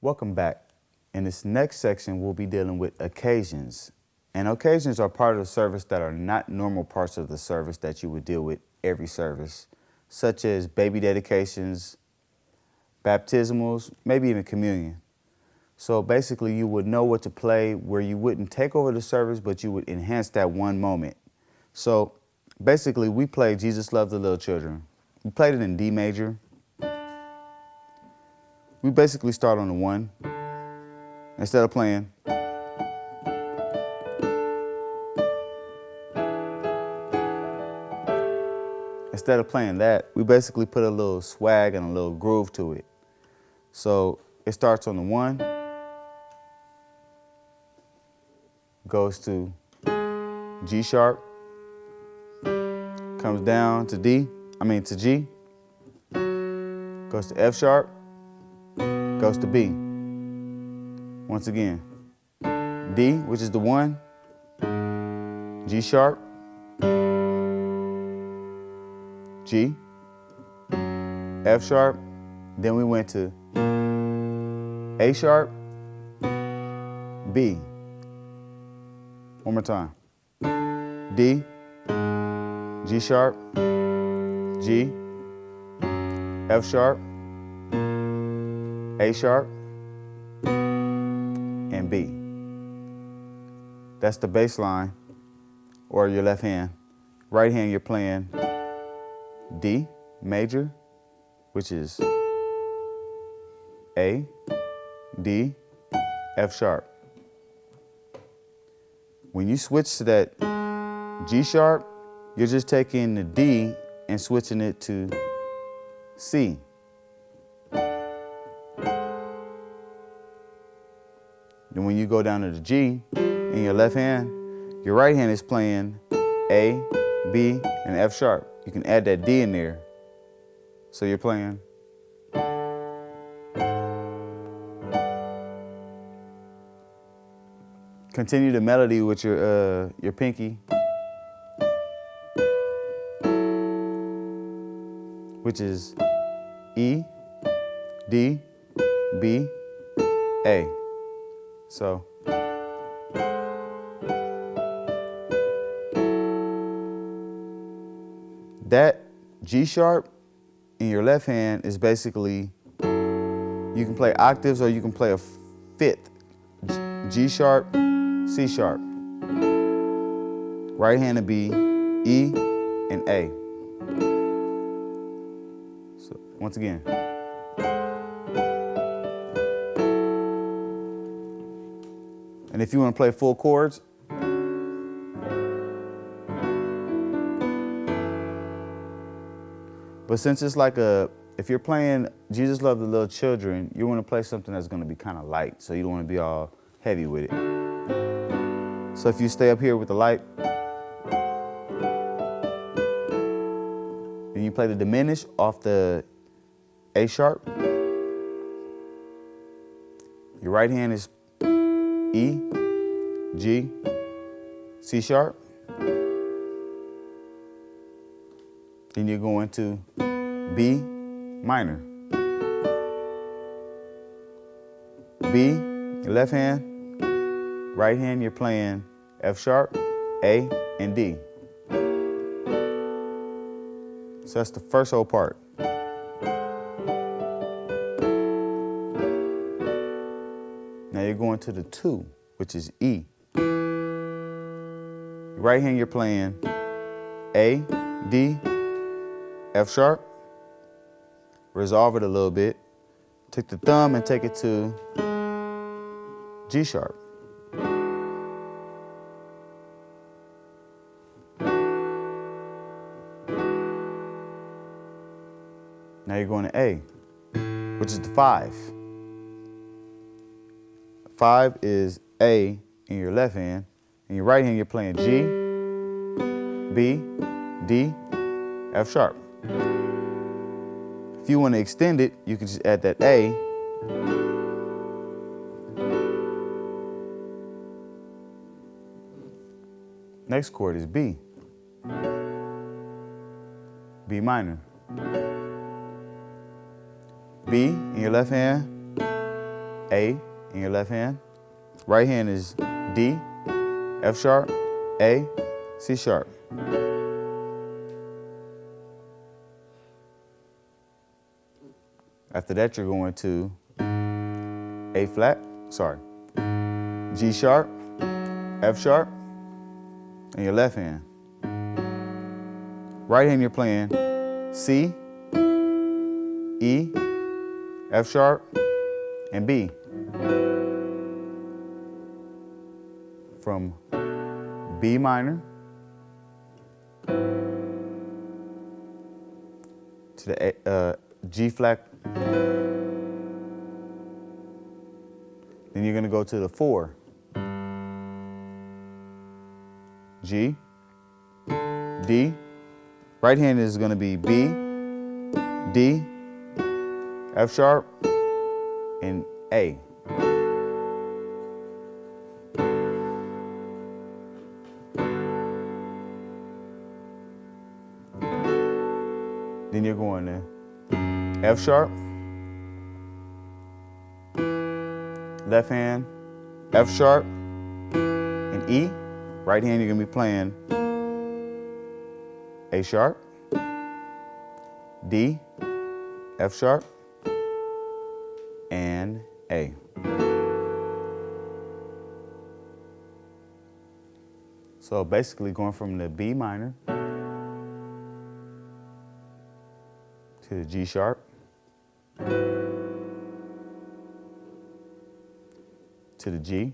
Welcome back. In this next section, we'll be dealing with occasions. And occasions are part of the service that are not normal parts of the service that you would deal with every service, such as baby dedications, baptismals, maybe even communion. So basically, you would know what to play where you wouldn't take over the service, but you would enhance that one moment. So basically, we played Jesus Loves the Little Children. We played it in D major. We basically start on the 1. Instead of playing, that, we basically put a little swag and a little groove to it. So it starts on the 1, goes to G sharp, comes down to G, goes to F sharp, goes to B. Once again, D, which is the 1, G sharp, G, F sharp, then we went to A sharp, B. One more time. D, G sharp, G, F sharp, A sharp, and B. That's the bass line, or your left hand. Right hand, you're playing D major, which is A, D, F sharp. When you switch to that G sharp, you're just taking the D and switching it to C. Then when you go down to the G in your left hand, your right hand is playing A, B, and F sharp. You can add that D in there. So you're playing. Continue the melody with your pinky, which is E, D, B, A. So that G sharp in your left hand is basically, you can play octaves or you can play a fifth. G sharp, C sharp. Right hand would be E and A. So once again. And if you want to play full chords, but since it's like if you're playing Jesus Loves the Little Children, you want to play something that's going to be kind of light, so you don't want to be all heavy with it. So if you stay up here with the light, then you play the diminish off the A sharp. Your right hand is E, G, C sharp. Then you're going to B minor. B, your left hand. Right hand, you're playing F sharp, A, and D. So that's the first whole part. Now you're going to the 2, which is E. Right hand, you're playing A, D, F sharp. Resolve it a little bit. Take the thumb and take it to G sharp. Now you're going to A, which is the 5. 5 is A in your left hand. In your right hand, you're playing G, B, D, F sharp. If you want to extend it, you can just add that A. Next chord is B. B minor. B in your left hand, A in your left hand. Right hand is D, F sharp, A, C sharp. After that, you're going to A flat, G sharp, F sharp, in your left hand. Right hand, you're playing C, E, F sharp, and B. From B minor to the G flat. Then you're going to go to the 4. G, D. Right hand is going to be B, D, F sharp, and A. Then you're going to F sharp, left hand, F sharp, and E. Right hand, you're going to be playing A sharp, D, F sharp, and A. So basically going from the B minor to the G sharp, to the G,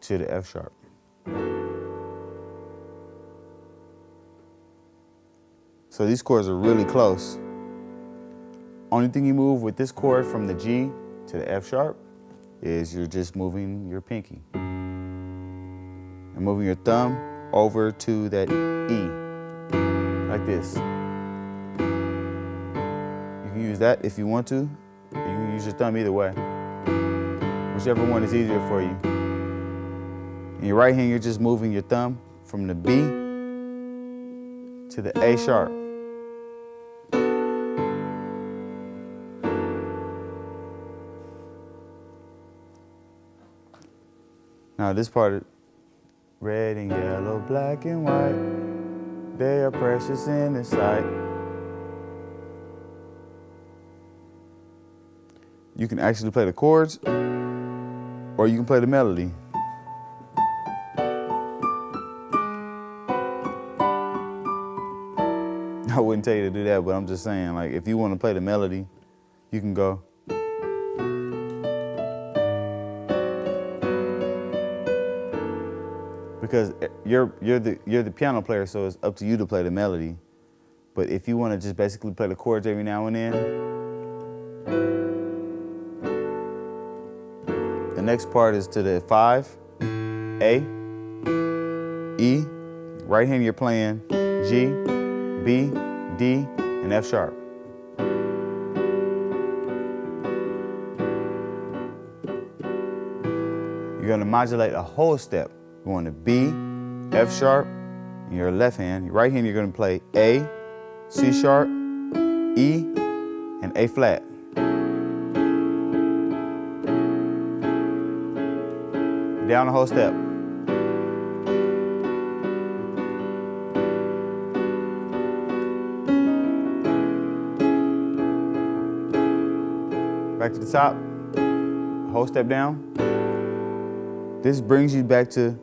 to the F sharp. So these chords are really close. Only thing you move with this chord from the G to the F sharp is you're just moving your pinky and moving your thumb over to that E, like this. You can use that if you want to. You can use your thumb either way, whichever one is easier for you. In your right hand, you're just moving your thumb from the B to the A sharp. Now this part, red and yellow, black and white, they are precious in His sight. You can actually play the chords, or you can play the melody. I wouldn't tell you to do that, but I'm just saying, like, if you want to play the melody, you can go. Because you're the piano player, so it's up to you to play the melody. But if you want to just basically play the chords every now and then, the next part is to the 5, A, E. Right hand you're playing G, B, D, and F sharp. You're going to modulate a whole step. Going to B, F sharp, in your left hand. Your right hand, you're going to play A, C sharp, E, and A flat. Down the whole step. Back to the top, whole step down. This brings you back to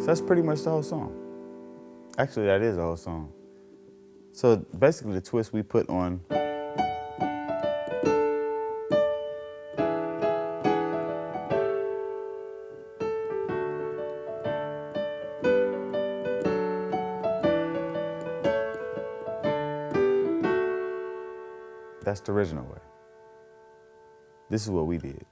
that's pretty much the whole song. Actually, that is the whole song. So basically the twist we put on That's the original way. This is what we did.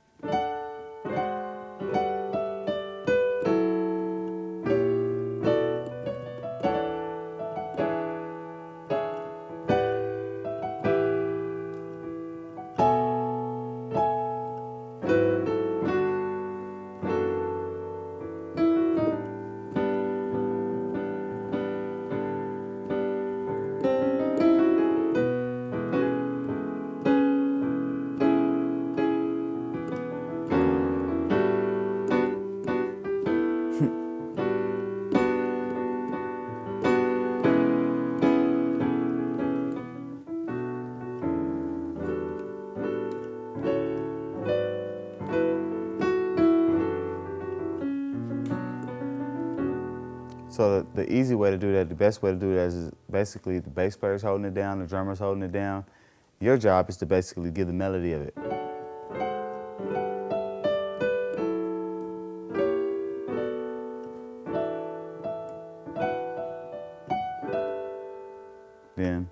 So the easy way to do that, the best way to do that is basically the bass player's holding it down, the drummer's holding it down. Your job is to basically give the melody of it. Then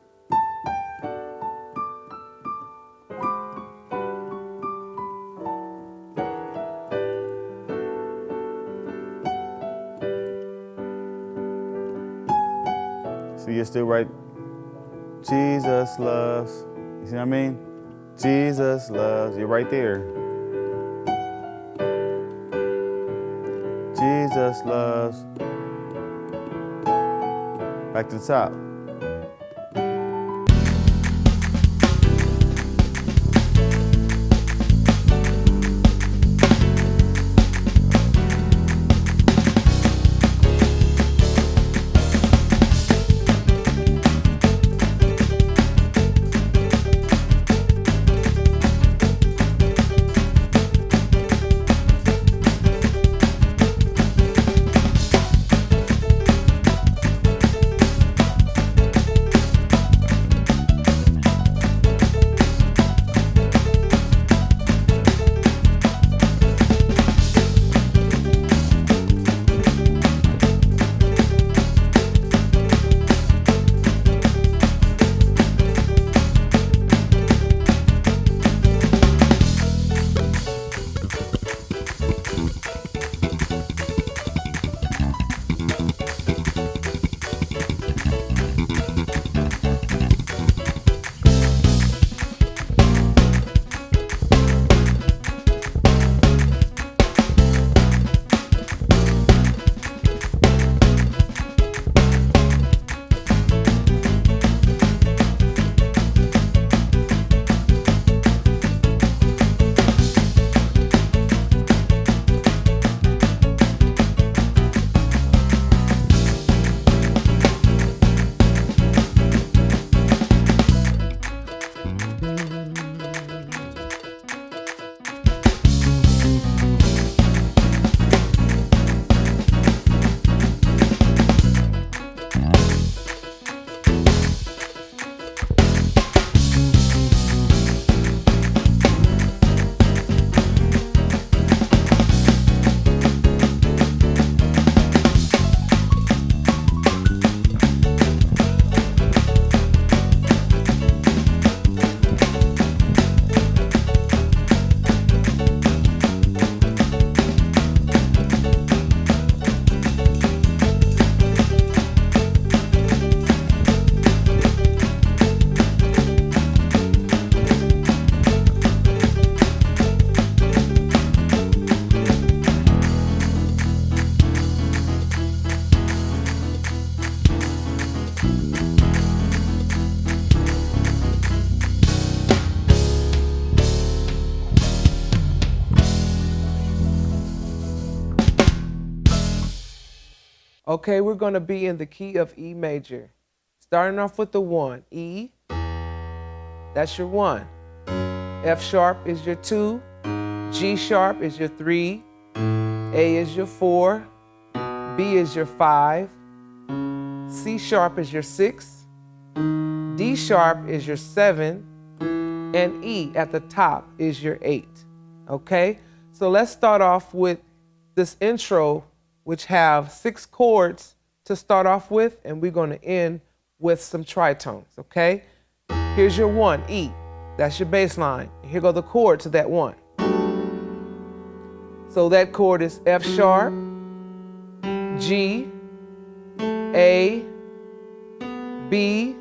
so you're still right. Jesus loves. You see what I mean? Jesus loves. You're right there. Jesus loves. Back to the top. Okay, we're going to be in the key of E major. Starting off with the 1, E, that's your 1. F sharp is your 2, G sharp is your 3, A is your 4, B is your 5, C sharp is your 6, D sharp is your 7, and E at the top is your 8. Okay, so let's start off with this intro, which have 6 chords to start off with, and we're going to end with some tritones, okay? Here's your 1, E. That's your bass line. Here go the chord to that 1. So that chord is F sharp, G, A, B,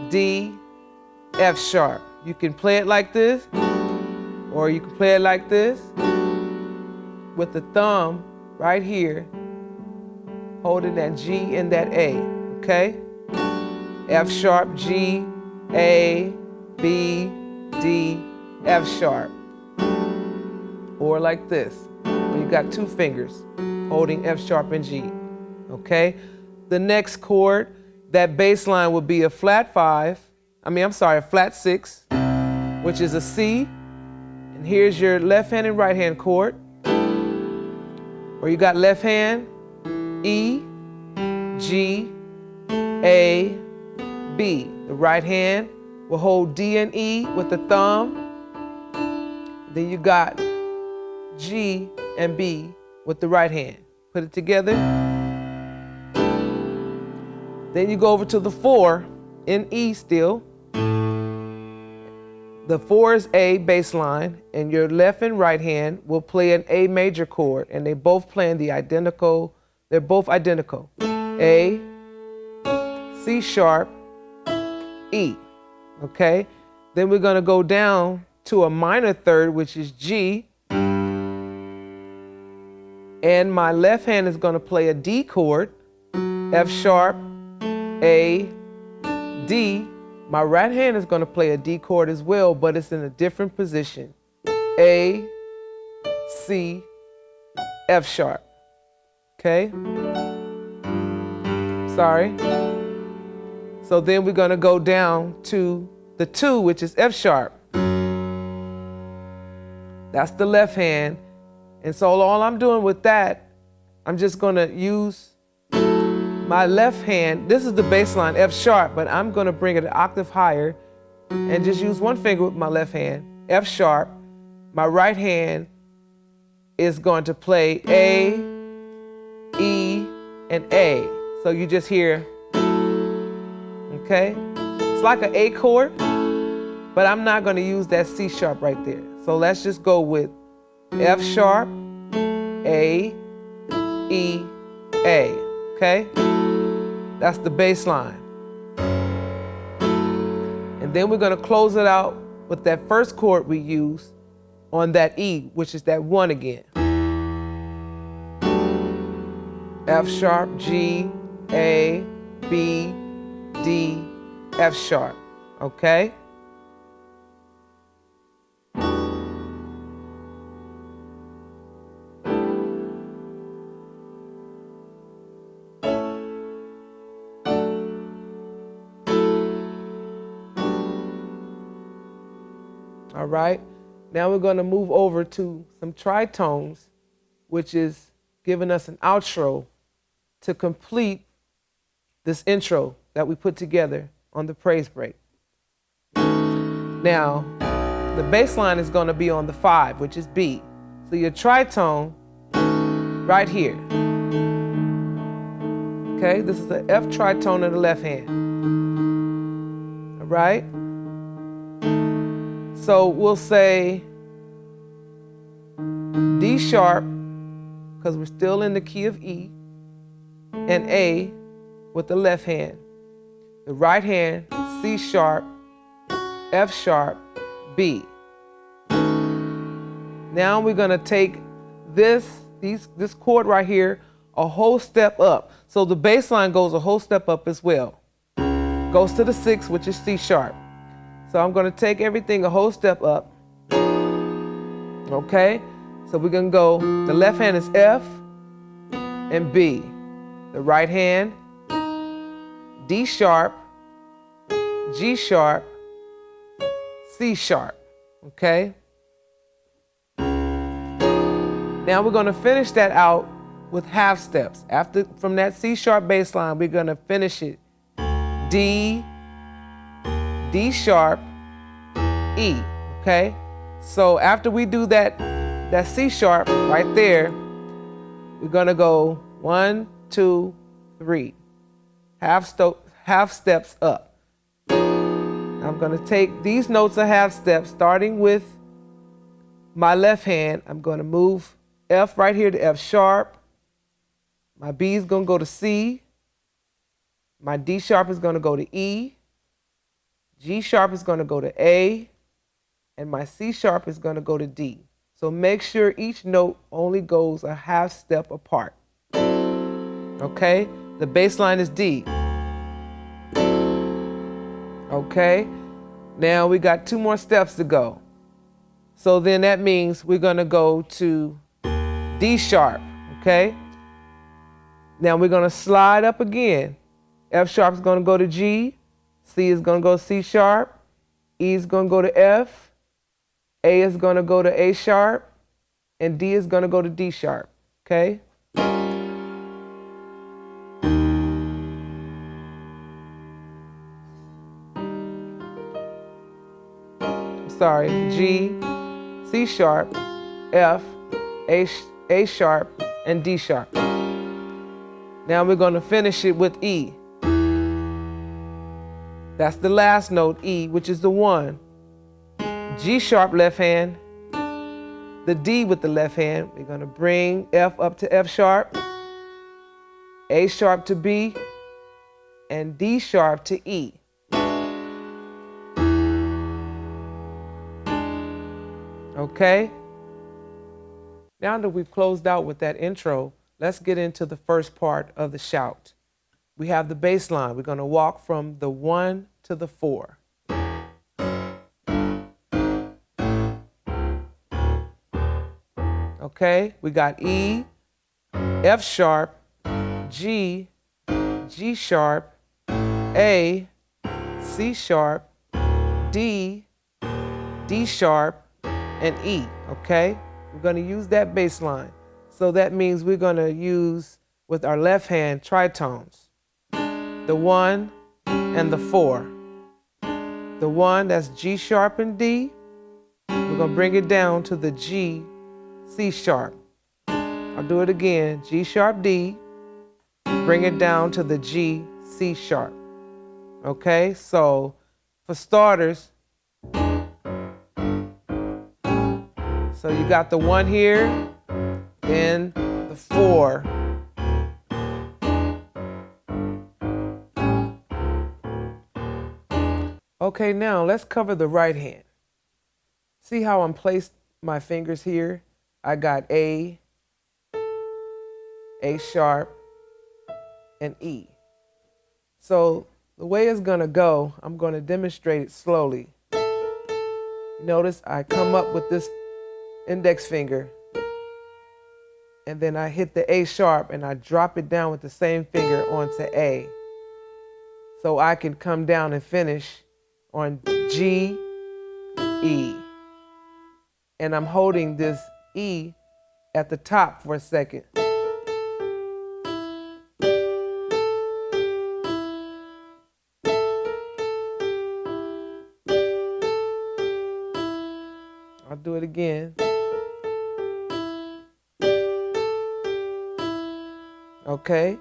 D, F sharp. You can play it like this, or you can play it like this, with the thumb right here, holding that G and that A, okay? F sharp, G, A, B, D, F sharp. Or like this, where you got 2 fingers holding F sharp and G, okay? The next chord, that bass line will be a flat 6, which is a C. And here's your left hand and right hand chord. Or you got left hand, E, G, A, B. The right hand will hold D and E with the thumb. Then you got G and B with the right hand. Put it together. Then you go over to the 4 in E still. The 4 is A bass line, and your left and right hand will play an A major chord, and they both play in the identical, they're both identical. A, C sharp, E, okay? Then we're gonna go down to a minor third, which is G, and my left hand is gonna play a D chord, F sharp, A, D. My right hand is going to play a D chord as well, but it's in a different position. A, C, F sharp. Okay? Sorry. So then we're going to go down to the 2, which is F sharp. That's the left hand. And so all I'm doing with that, I'm just going to use my left hand. This is the bass line, F sharp, but I'm going to bring it an octave higher and just use 1 finger with my left hand, F sharp. My right hand is going to play A, E, and A. So you just hear, okay? It's like an A chord, but I'm not going to use that C sharp right there. So let's just go with F sharp, A, E, A, okay? That's the bass line. And then we're going to close it out with that first chord we used on that E, which is that 1 again. F sharp, G, A, B, D, F sharp. Okay? All right, now we're going to move over to some tritones, which is giving us an outro to complete this intro that we put together on the praise break. Now, the bass line is going to be on the 5, which is B. So your tritone right here. Okay, this is the F tritone in the left hand. All right. So we'll say D sharp, because we're still in the key of E, and A with the left hand. The right hand, C sharp, F sharp, B. Now we're going to take this chord right here a whole step up. So the bass line goes a whole step up as well. Goes to the 6, which is C sharp. So I'm going to take everything a whole step up. Okay? So we're going to go, the left hand is F and B. The right hand, D sharp, G sharp, C sharp. Okay? Now we're going to finish that out with half steps. From that C sharp bass line, we're going to finish it D, D sharp, E, okay? So after we do that C sharp right there, we're gonna go 1, 2, 3. Half steps up. Now I'm going to take these notes a half step, starting with my left hand. I'm going to move F right here to F sharp. My B is going to go to C. My D sharp is going to go to E. G sharp is going to go to A. And my C sharp is going to go to D. So make sure each note only goes a half step apart. Okay? The bass line is D. Okay? Now we got 2 more steps to go. So then that means we're going to go to D sharp. Okay? Now we're going to slide up again. F sharp is going to go to G. C is going to go to C sharp. E is going to go to F. A is going to go to A sharp. And D is going to go to D sharp. Okay? Sorry, G, C sharp, F, A sharp, and D sharp. Now we're going to finish it with E. That's the last note, E, which is the 1. G sharp left hand, the D with the left hand. We're going to bring F up to F sharp, A sharp to B, and D sharp to E. Okay? Now that we've closed out with that intro, let's get into the first part of the shout. We have the bass line. We're going to walk from the 1 to the 4. Okay? We got E, F sharp, G, G sharp, A, C sharp, D, D sharp, and E, okay? We're going to use that bass line. So that means we're going to use, with our left hand, tritones. The 1 and the 4. The 1, that's G sharp and D. We're going to bring it down to the G, C sharp. I'll do it again. G sharp, D. Bring it down to the G, C sharp. Okay, so for starters, so you got the 1 here, and the 4. Okay, now let's cover the right hand. See how I'm placed my fingers here? I got A sharp, and E. So the way it's gonna go, I'm gonna demonstrate it slowly. Notice I come up with this index finger, and then I hit the A sharp and I drop it down with the same finger onto A. So I can come down and finish on G, E. And I'm holding this E at the top for a second. I'll do it again. Okay,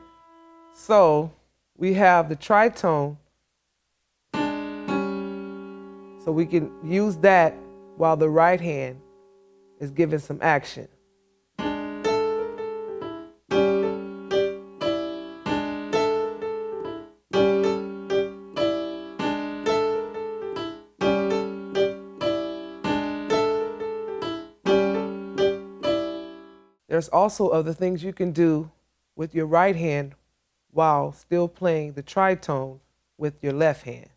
so we have the tritone, so we can use that while the right hand is giving some action. There's also other things you can do with your right hand while still playing the tritone with your left hand.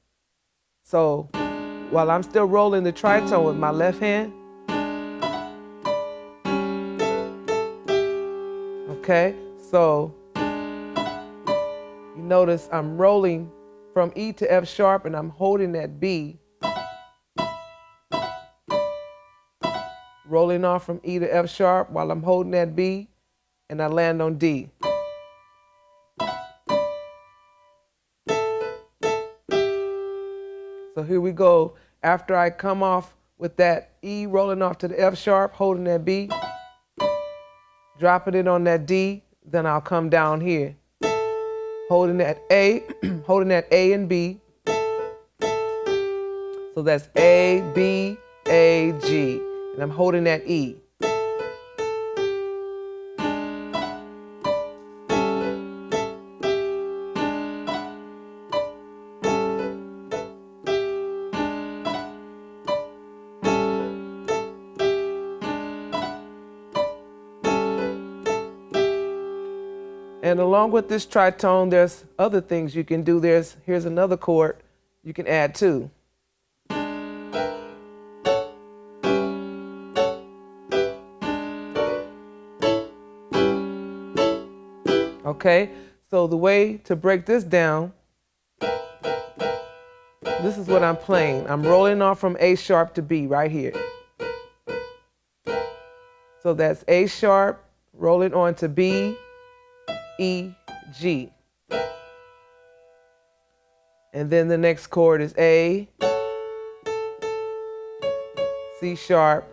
So while I'm still rolling the tritone with my left hand, okay, so you notice I'm rolling from E to F sharp and I'm holding that B. Rolling off from E to F sharp while I'm holding that B, and I land on D. So here we go. After I come off with that E rolling off to the F sharp, holding that B, dropping it on that D, then I'll come down here, holding that A, holding that A and B, So that's A, B, A, G. And I'm holding that E. And along with this tritone, there's other things you can do. Here's another chord you can add too. Okay, so the way to break this down, this is what I'm playing. I'm rolling off from A sharp to B right here. So that's A sharp, rolling on to B, E, G. And then the next chord is A, C sharp,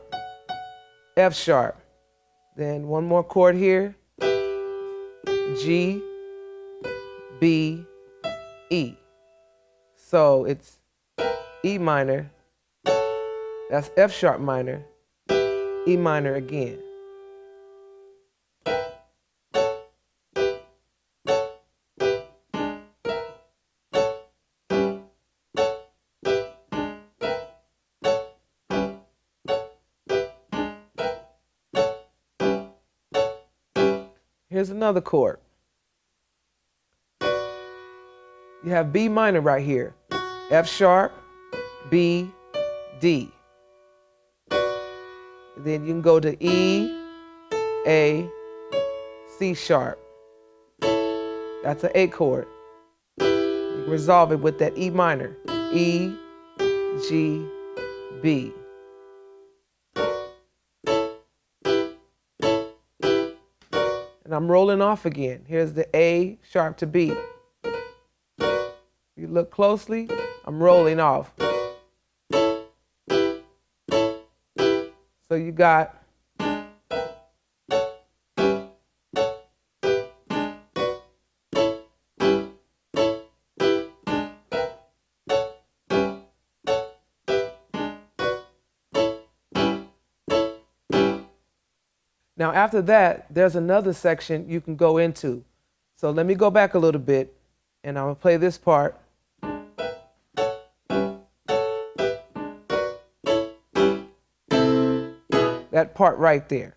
F sharp. Then one more chord here, G, B, E. So it's E minor, that's F sharp minor, E minor again. Here's another chord. You have B minor right here. F sharp, B, D. Then you can go to E, A, C sharp. That's an A chord. You can resolve it with that E minor. E, G, B. And I'm rolling off again. Here's the A sharp to B. You look closely, I'm rolling off. So you got now after that, there's another section you can go into. So let me go back a little bit and I'm gonna play this part. That part right there.